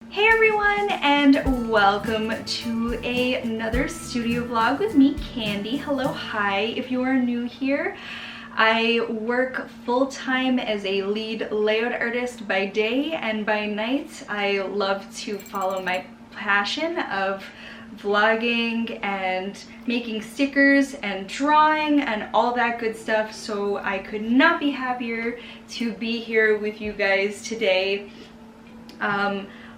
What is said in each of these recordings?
Hey everyone, and welcome to another studio vlog with me, Candy. Hello, hi. If you are new here, I work full-time as a lead layout artist by day, and by night I love to follow my passion of vlogging and making stickers and drawing and all that good stuff. So I could not be happier to be here with you guys today.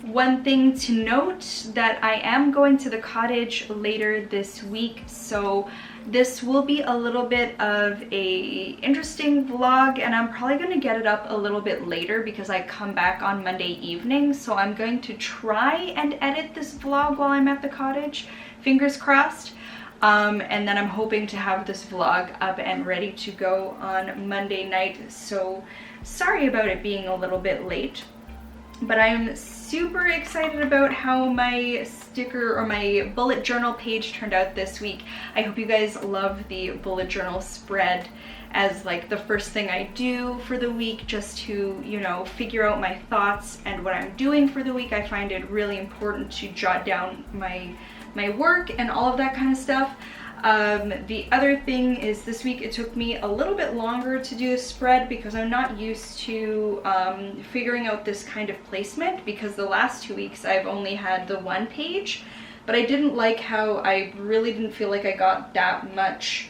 One thing to note that I am going to the cottage later this week, so this will be a little bit of a interesting vlog, and I'm probably going to get it up a little bit later because I come back on Monday evening. So I'm going to try and edit this vlog while I'm at the cottage, fingers crossed. And then I'm hoping to have this vlog up and ready to go on Monday night. So sorry about it being a little bit late. But I'm super excited about how my sticker or my bullet journal page turned out this week. I hope you guys love the bullet journal spread as like the first thing I do for the week, just to, you know, figure out my thoughts and what I'm doing for the week. I find it really important to jot down my work and all of that kind of stuff. The other thing is this week it took me a little bit longer to do a spread because I'm not used to figuring out this kind of placement, because the last 2 weeks I've only had the one page, but I didn't like how I really didn't feel like I got that much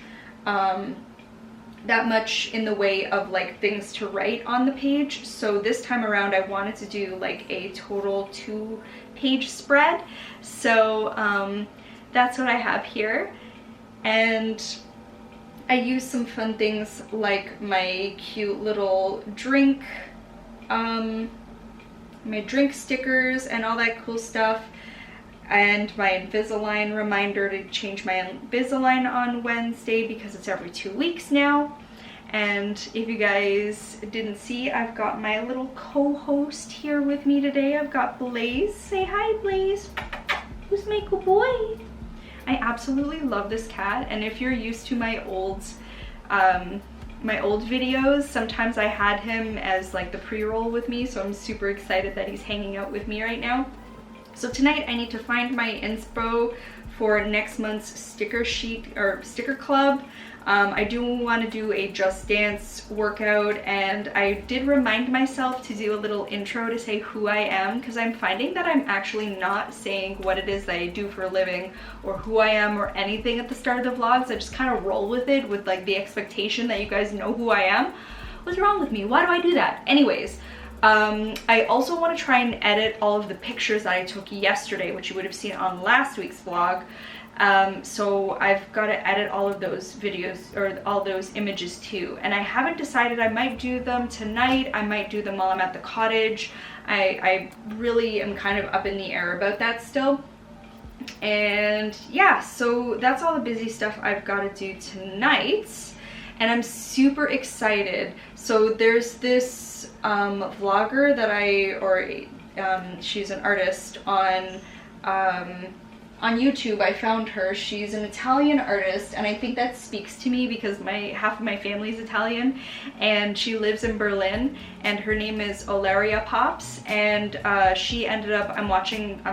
in the way of like things to write on the page. So this time around I wanted to do like a total 2-page spread. So that's what I have here. And I use some fun things like my cute little drink, my drink stickers and all that cool stuff, and my Invisalign reminder to change my Invisalign on Wednesday because it's every 2 weeks now. And if you guys didn't see, I've got my little co-host here with me today. I've got Blaze. Say hi, Blaze. Who's my good boy? I absolutely love this cat, and if you're used to my old videos, sometimes I had him as like the pre-roll with me, so I'm super excited that he's hanging out with me right now. So tonight I need to find my inspo for next month's sticker sheet or sticker club. I do want to do a Just Dance workout, and I did remind myself to do a little intro to say who I am, because I'm finding that I'm actually not saying what it is that I do for a living or who I am or anything at the start of the vlogs. I just kind of roll with it with like the expectation that you guys know who I am. What's wrong with me? Why do I do that? Anyways, I also want to try and edit all of the pictures that I took yesterday, which you would have seen on last week's vlog. So I've got to edit all of those videos or all those images too, and I haven't decided. I might do them tonight, I might do them while I'm at the cottage. I really am kind of up in the air about that still. And yeah, so that's all the busy stuff I've got to do tonight, and I'm super excited. So there's this vlogger that she's an artist on YouTube. I found her. She's an Italian artist, and I think that speaks to me because half of my family is Italian, and she lives in Berlin, and her name is Olaria Pops, and she ended up, I'm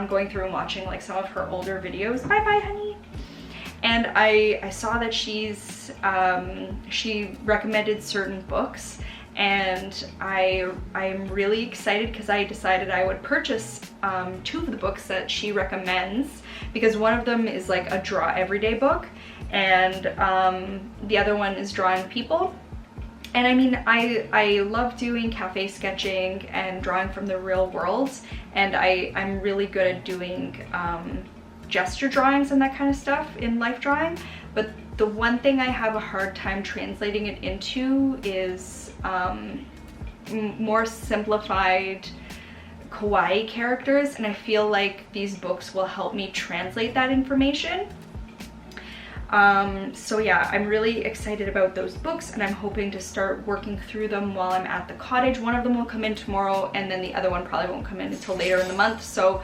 going through and watching like some of her older videos. Bye bye, honey. And I saw that she recommended certain books, and I'm really excited because I decided I would purchase 2 of the books that she recommends, because one of them is like a draw everyday book, and the other one is drawing people. And I mean, I love doing cafe sketching and drawing from the real world, and I'm really good at doing gesture drawings and that kind of stuff in life drawing. But the one thing I have a hard time translating it into is more simplified kawaii characters, and I feel like these books will help me translate that information. So yeah, I'm really excited about those books, and I'm hoping to start working through them while I'm at the cottage. One of them will come in tomorrow, and then the other one probably won't come in until later in the month. So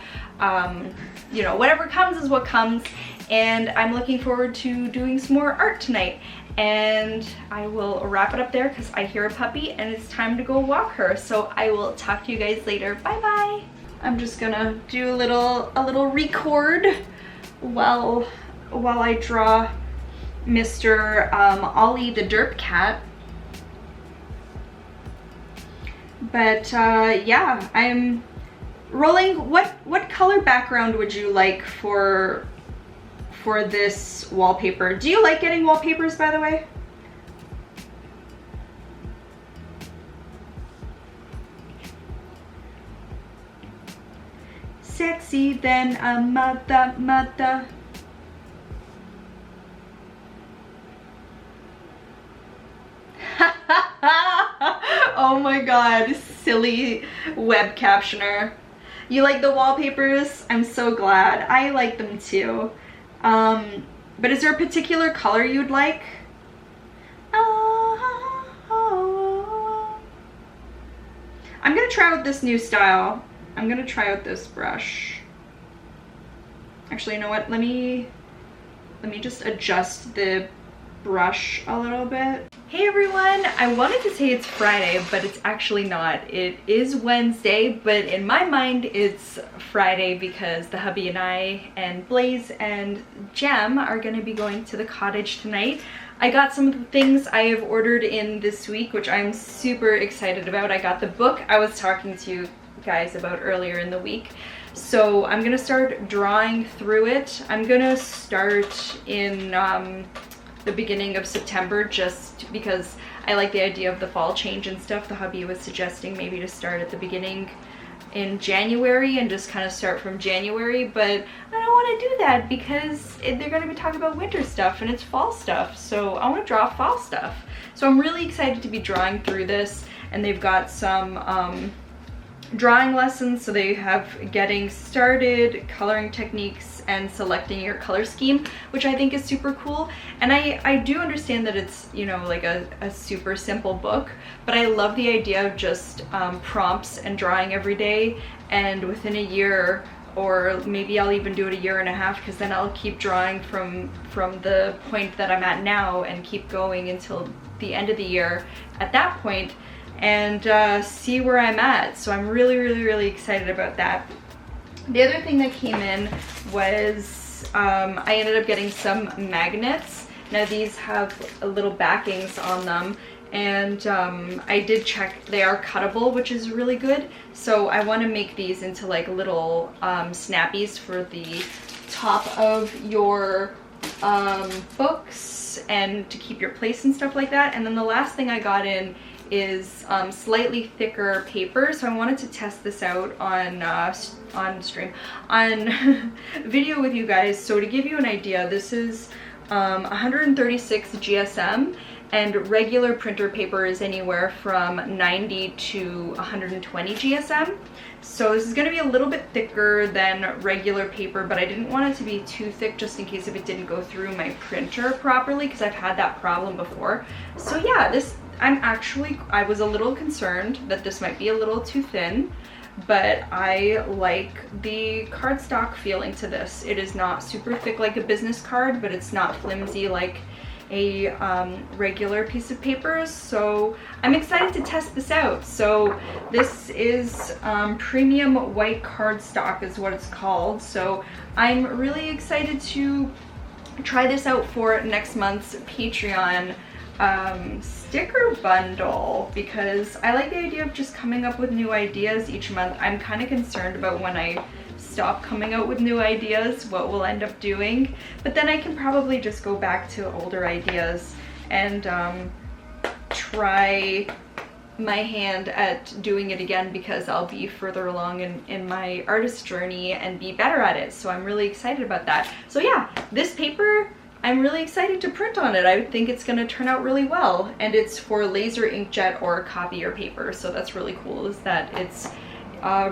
you know, whatever comes is what comes, and I'm looking forward to doing some more art tonight. And I will wrap it up there because I hear a puppy and it's time to go walk her. So I will talk to you guys later. Bye bye. I'm just gonna do a little record while I draw Mr. Ollie the Derp Cat. But yeah, I'm rolling. What color background would you like for this wallpaper? Do you like getting wallpapers, by the way? Sexy than a mother. Oh my god, silly web captioner. You like the wallpapers? I'm so glad. I like them too. But is there a particular color you'd like? I'm gonna try out this new style. I'm gonna try out this brush. Actually, you know what? Let me just adjust the brush a little bit. Hey everyone, I wanted to say it's Friday, but it's actually not. It is Wednesday, but in my mind it's Friday because the hubby and I and Blaze and Jem are going to be going to the cottage tonight. I got some of the things I have ordered in this week, which I'm super excited about. I got the book I was talking to you guys about earlier in the week. So I'm gonna start drawing through it. I'm gonna start in the beginning of September just because I like the idea of the fall change and stuff. The hubby was suggesting maybe to start at the beginning in January and just kind of start from January, but I don't want to do that because they're going to be talking about winter stuff and it's fall stuff, so I want to draw fall stuff. So I'm really excited to be drawing through this, and they've got some drawing lessons, so they have getting started, coloring techniques, and selecting your color scheme, which I think is super cool. And I do understand that it's, you know, like a super simple book, but I love the idea of just prompts and drawing every day, and within a year, or maybe I'll even do it a year and a half, because then I'll keep drawing from the point that I'm at now and keep going until the end of the year at that point, and see where I'm at. So I'm really excited about that. The other thing that came in was I ended up getting some magnets. Now these have little backings on them, and I did check they are cuttable, which is really good. So I want to make these into like little snappies for the top of your books and to keep your place and stuff like that. And then the last thing I got in is slightly thicker paper, so I wanted to test this out on video with you guys. So to give you an idea, this is 136 GSM, and regular printer paper is anywhere from 90 to 120 GSM. So this is going to be a little bit thicker than regular paper, but I didn't want it to be too thick just in case if it didn't go through my printer properly, because I've had that problem before. So yeah, I was a little concerned that this might be a little too thin, but I like the cardstock feeling to this. It is not super thick like a business card, but it's not flimsy like a regular piece of paper. So I'm excited to test this out. So this is premium white cardstock is what it's called. So I'm really excited to try this out for next month's Patreon sticker bundle, because I like the idea of just coming up with new ideas each month. I'm kind of concerned about when I stop coming out with new ideas, what we'll end up doing, but then I can probably just go back to older ideas and try my hand at doing it again, because I'll be further along in my artist journey and be better at it. So I'm really excited about that. So yeah, this paper, I'm really excited to print on it. I think it's going to turn out really well, and it's for laser inkjet or copier paper, so that's really cool, is that it's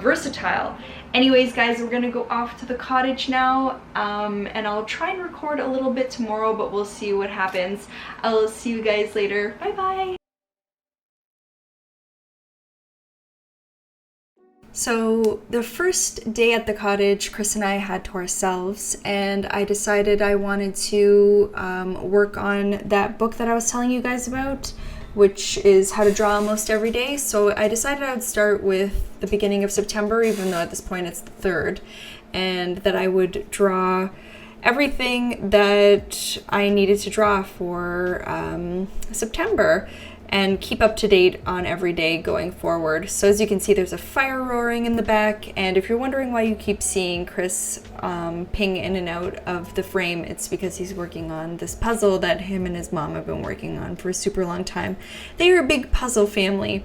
versatile. Anyways guys, we're going to go off to the cottage now, and I'll try and record a little bit tomorrow, but we'll see what happens. I'll see you guys later. Bye bye! So the first day at the cottage, Chris and I had to ourselves, and I decided I wanted to work on that book that I was telling you guys about, which is how to draw almost every day. So I decided I would start with the beginning of September, even though at this point it's the 3rd, and that I would draw everything that I needed to draw for September and keep up to date on every day going forward. So as you can see, there's a fire roaring in the back, and if you're wondering why you keep seeing Chris ping in and out of the frame, it's because he's working on this puzzle that him and his mom have been working on for a super long time. They are a big puzzle family.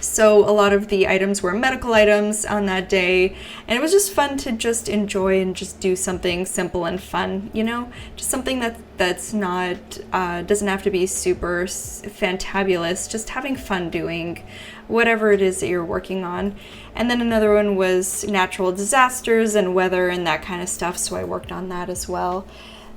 So a lot of the items were medical items on that day, and it was just fun to just enjoy and just do something simple and fun, you know, just something that's not doesn't have to be super fantabulous, just having fun doing whatever it is that you're working on. And then another one was natural disasters and weather and that kind of stuff, so I worked on that as well.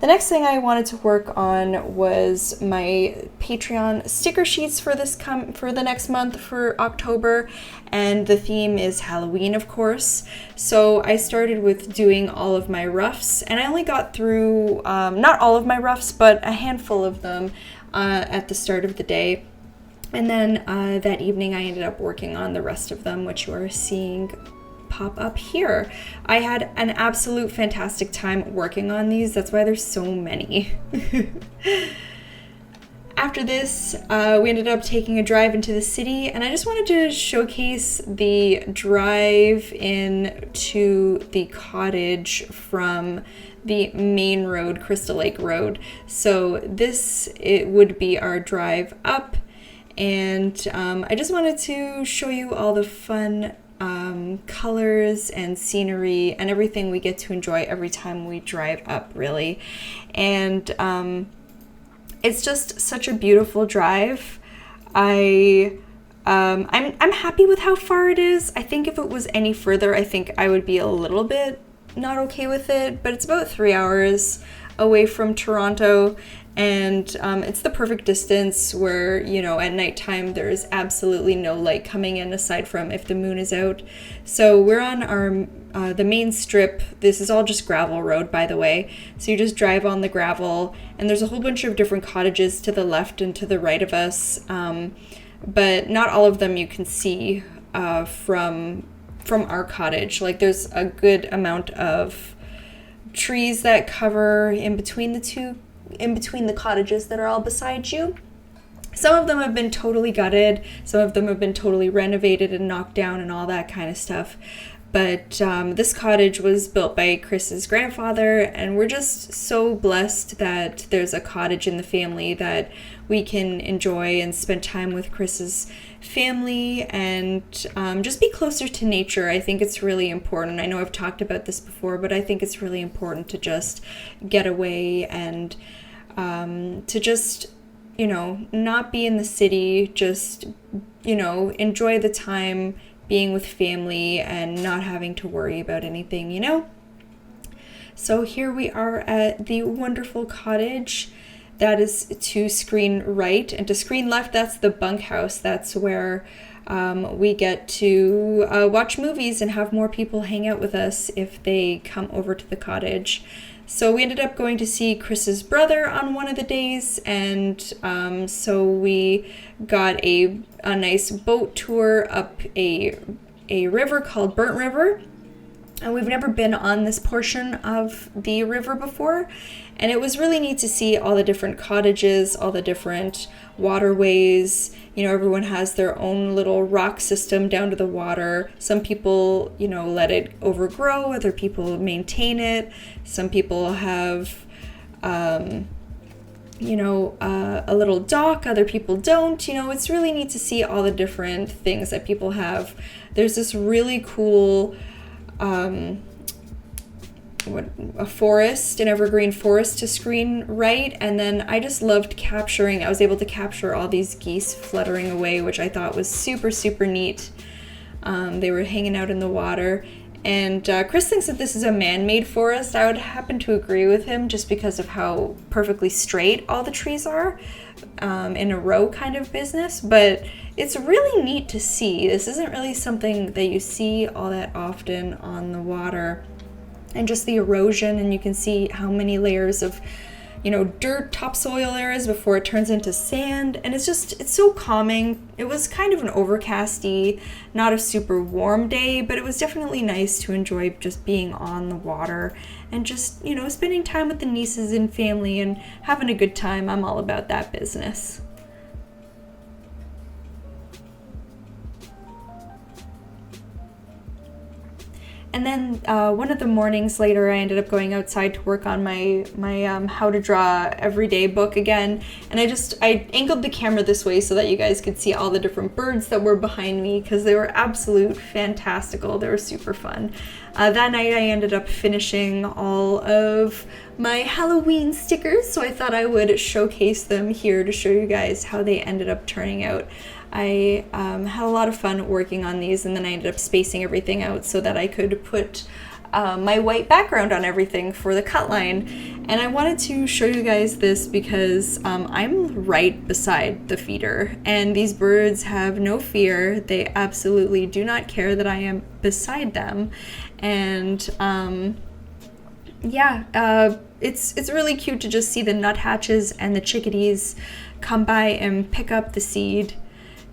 The next thing I wanted to work on was my Patreon sticker sheets for the next month, for October, and the theme is Halloween, of course. So I started with doing all of my roughs, and I only got through not all of my roughs, but a handful of them at the start of the day. And then that evening I ended up working on the rest of them, which you are seeing pop up here. I had an absolute fantastic time working on these. That's why there's so many. After this, we ended up taking a drive into the city, and I just wanted to showcase the drive in to the cottage from the main road, Crystal Lake Road. So it would be our drive up, and I just wanted to show you all the fun colors and scenery and everything we get to enjoy every time we drive up, really. And it's just such a beautiful drive. I'm happy with how far it is. I think if it was any further, I think I would be a little bit not okay with it, but it's about 3 hours away from Toronto, and it's the perfect distance where, you know, at nighttime there's absolutely no light coming in aside from if the moon is out. So we're on our the main strip. This is all just gravel road, by the way, so you just drive on the gravel, and there's a whole bunch of different cottages to the left and to the right of us, but not all of them you can see from our cottage. Like, there's a good amount of trees that cover in between the cottages that are all beside you. Some of them have been totally gutted, some of them have been totally renovated and knocked down and all that kind of stuff. But this cottage was built by Chris's grandfather, and we're just so blessed that there's a cottage in the family that we can enjoy and spend time with Chris's family and just be closer to nature. I think it's really important. I know I've talked about this before, but I think it's really important to just get away and to just, you know, not be in the city, just, you know, enjoy the time being with family and not having to worry about anything, you know? So here we are at the wonderful cottage. That is to screen right, and to screen left, that's the bunkhouse. That's where we get to watch movies and have more people hang out with us if they come over to the cottage. So we ended up going to see Chris's brother on one of the days, and so we got a nice boat tour up a river called Burnt River. And we've never been on this portion of the river before, and it was really neat to see all the different cottages, all the different waterways. You know, everyone has their own little rock system down to the water. Some people, you know, let it overgrow, other people maintain it. Some people have, you know, a little dock, other people don't. You know, it's really neat to see all the different things that people have. There's this really cool a forest, an evergreen forest to screen right, and then I just loved I was able to capture all these geese fluttering away, which I thought was super, super neat. They were hanging out in the water, and Chris thinks that this is a man-made forest. I would happen to agree with him just because of how perfectly straight all the trees are, in a row kind of business, but it's really neat to see. This isn't really something that you see all that often on the water, and just the erosion, and you can see how many layers of you know, dirt topsoil areas before it turns into sand, and it's so calming. It was kind of an overcasty, not a super warm day, but it was definitely nice to enjoy just being on the water and just, you know, spending time with the nieces and family and having a good time. I'm all about that business. And then one of the mornings later, I ended up going outside to work on my how to draw everyday book again. And I angled the camera this way so that you guys could see all the different birds that were behind me, because they were absolute fantastical. They were super fun. That night I ended up finishing all of my Halloween stickers, so I thought I would showcase them here to show you guys how they ended up turning out. I had a lot of fun working on these, and then I ended up spacing everything out so that I could put my white background on everything for the cut line. And I wanted to show you guys this because I'm right beside the feeder, and these birds have no fear. They absolutely do not care that I am beside them. And it's really cute to just see the nuthatches and the chickadees come by and pick up the seed.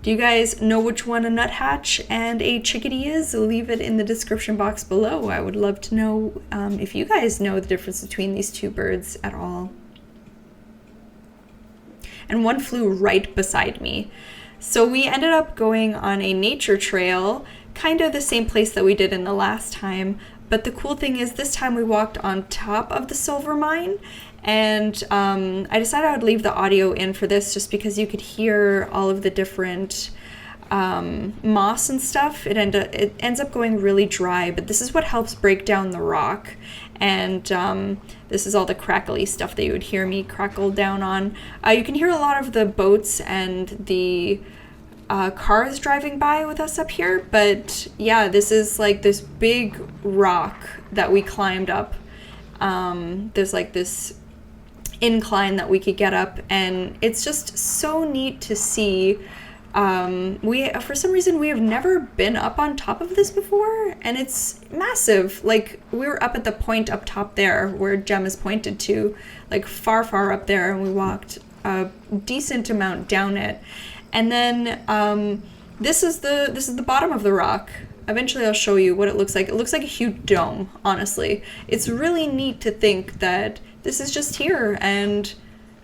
Do you guys know which one a nuthatch and a chickadee is? Leave it in the description box below. I would love to know if you guys know the difference between these two birds at all. And one flew right beside me. So we ended up going on a nature trail, kind of the same place that we did in the last time. But the cool thing is this time we walked on top of the silver mine. And I decided I would leave the audio in for this just because you could hear all of the different moss and stuff. It ends up going really dry, but this is what helps break down the rock. And this is all the crackly stuff that you would hear me crackle down on. You can hear a lot of the boats and the cars driving by with us up here, but yeah, this is like this big rock that we climbed up. There's like this incline that we could get up, and it's just so neat to see. For some reason we have never been up on top of this before, and it's massive. Like, we were up at the point up top there where Jem is pointed to, like far up there, and we walked a decent amount down it. And then this is the bottom of the rock. Eventually I'll show you what it looks like. It looks like a huge dome, honestly. It's really neat to think that this is just here, and,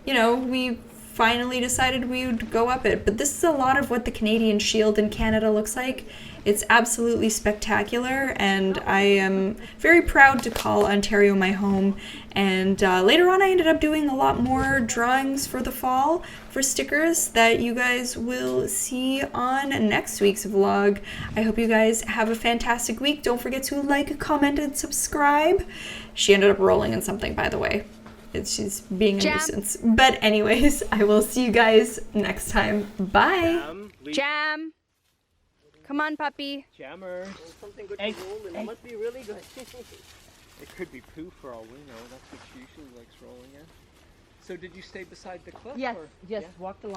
you know, we finally decided we would go up it. But this is a lot of what the Canadian Shield in Canada looks like. It's absolutely spectacular, and I am very proud to call Ontario my home. And later on I ended up doing a lot more drawings for the fall for stickers that you guys will see on next week's vlog. I hope you guys have a fantastic week. Don't forget to like, comment, and subscribe. She ended up rolling in something, by the way. She's being a nuisance. But anyways, I will see you guys next time. Bye. Jam. Come on, puppy. Jammer. Something good to roll, and it must be really good. It could be poo for all we know. That's what she usually likes rolling in. So did you stay beside the cliff? Yes, or? yes, Yeah? walked along.